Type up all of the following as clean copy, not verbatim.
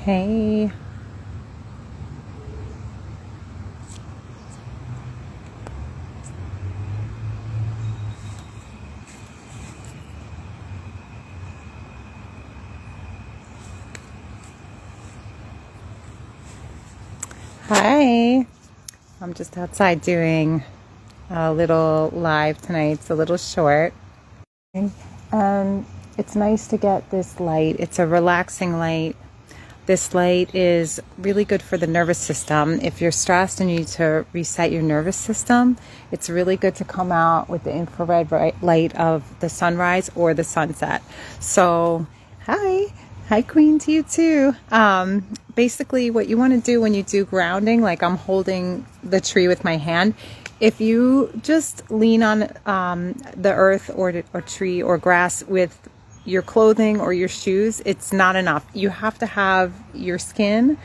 Hey. Hi. I'm just outside doing a little live tonight. It's a little short. And it's nice to get this light. It's a relaxing light. This light is really good for the nervous system. If you're stressed and you need to reset your nervous system, it's really good to come out with the infrared light of the sunrise or the sunset. So, hi Queen to you too. Basically what you want to do when you do grounding, like I'm holding the tree with my hand, if you just lean on the earth or tree or grass with your clothing or your shoes, it's not enough. You have to have your skin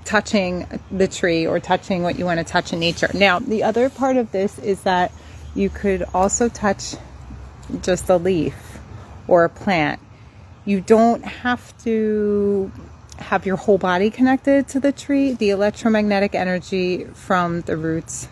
touching the tree or touching what you want to touch in nature. Now, the other part of this is that you could also touch just a leaf or a plant. You don't have to have your whole body connected to the tree. The electromagnetic energy from the roots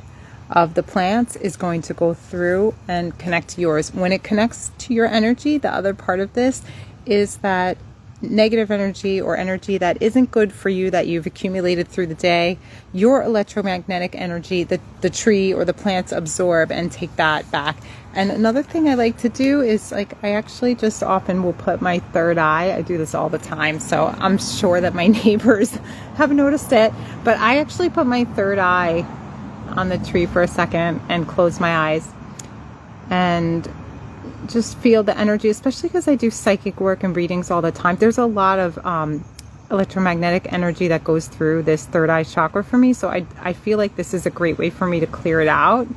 of the plants is going to go through and connect to yours. When it connects to your energy, the other part of this is that negative energy or energy that isn't good for you that you've accumulated through the day, your electromagnetic energy, the tree or the plants absorb and take that back. And another thing I like to do is, like, I actually just often will put my third eye. I do this all the time, so I'm sure that my neighbors have noticed it, but I actually put my third eye on the tree for a second and close my eyes and just feel the energy, especially because I do psychic work and readings all the time. There's a lot of electromagnetic energy that goes through this third eye chakra for me, so I feel like this is a great way for me to clear it out.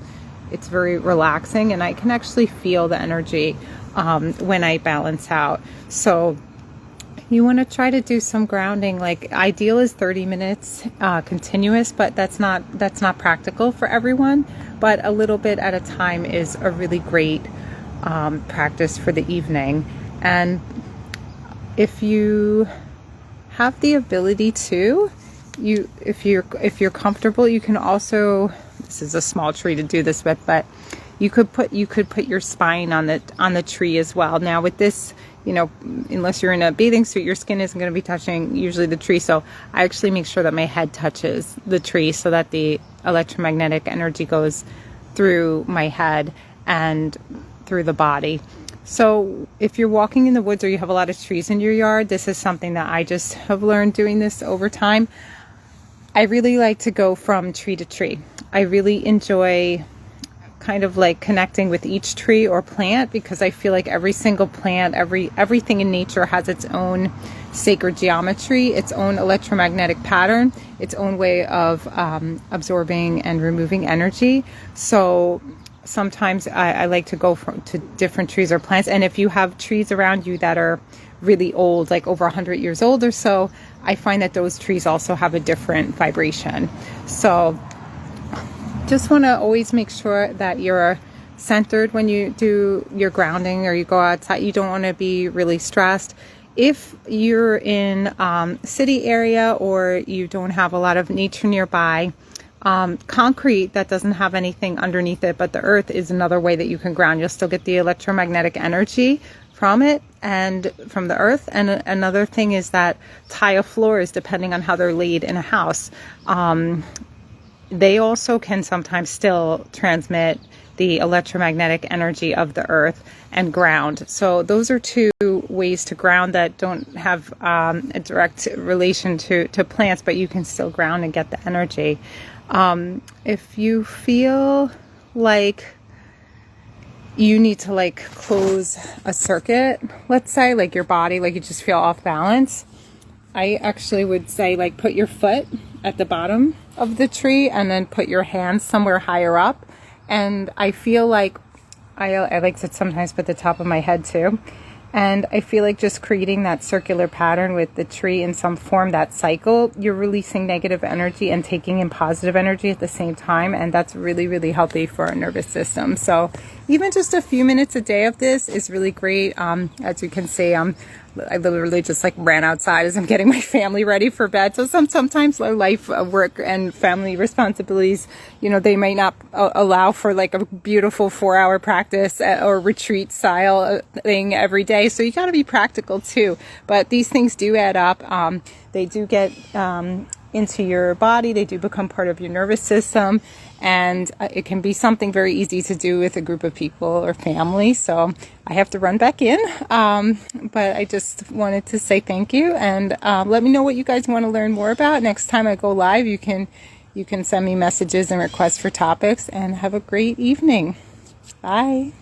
It's very relaxing and I can actually feel the energy when I balance out. So you want to try to do some grounding. Like, ideal is 30 minutes continuous, but that's not practical for everyone. But a little bit at a time is a really great practice for the evening. And if you have the ability to, if you're comfortable, you can also, this is a small tree to do this with, but you could put your spine on the tree as well. Now with this, you know, unless you're in a bathing suit, your skin isn't going to be touching usually the tree. So I actually make sure that my head touches the tree so that the electromagnetic energy goes through my head and through the body. So if you're walking in the woods or you have a lot of trees in your yard, this is something that I just have learned doing this over time. I really like to go from tree to tree. I really enjoy kind of like connecting with each tree or plant, because I feel like every single plant, everything in nature has its own sacred geometry, its own electromagnetic pattern, its own way of absorbing and removing energy. So sometimes I like to go to different trees or plants. And if you have trees around you that are really old, like over 100 years old or so, I find that those trees also have a different vibration. So just want to always make sure that you're centered when you do your grounding or you go outside. You don't want to be really stressed. If you're in city area or you don't have a lot of nature nearby, concrete that doesn't have anything underneath it but the earth is another way that you can ground. You'll still get the electromagnetic energy from it and from the earth. And another thing is that tile floors, depending on how they're laid in a house, they also can sometimes still transmit the electromagnetic energy of the earth and ground. So those are two ways to ground that don't have a direct relation to plants, but you can still ground and get the energy. If you feel like you need to like close a circuit, let's say, like your body, like you just feel off balance, I actually would say, like, put your foot at the bottom of the tree and then put your hands somewhere higher up. And I feel like I like to sometimes put the top of my head too. And I feel like just creating that circular pattern with the tree in some form, that cycle, you're releasing negative energy and taking in positive energy at the same time. And that's really, really healthy for our nervous system. So even just a few minutes a day of this is really great. As you can see, I'm I literally just like ran outside as I'm getting my family ready for bed. So sometimes life, work, and family responsibilities, you know, they might not allow for like a beautiful 4-hour practice or retreat style thing every day. So you got to be practical too. But these things do add up. They do get into your body. They do become part of your nervous system, and it can be something very easy to do with a group of people or family. So I have to run back in, but I just wanted to say thank you, and let me know what you guys want to learn more about. Next time I go live, you can send me messages and requests for topics, and have a great evening. Bye.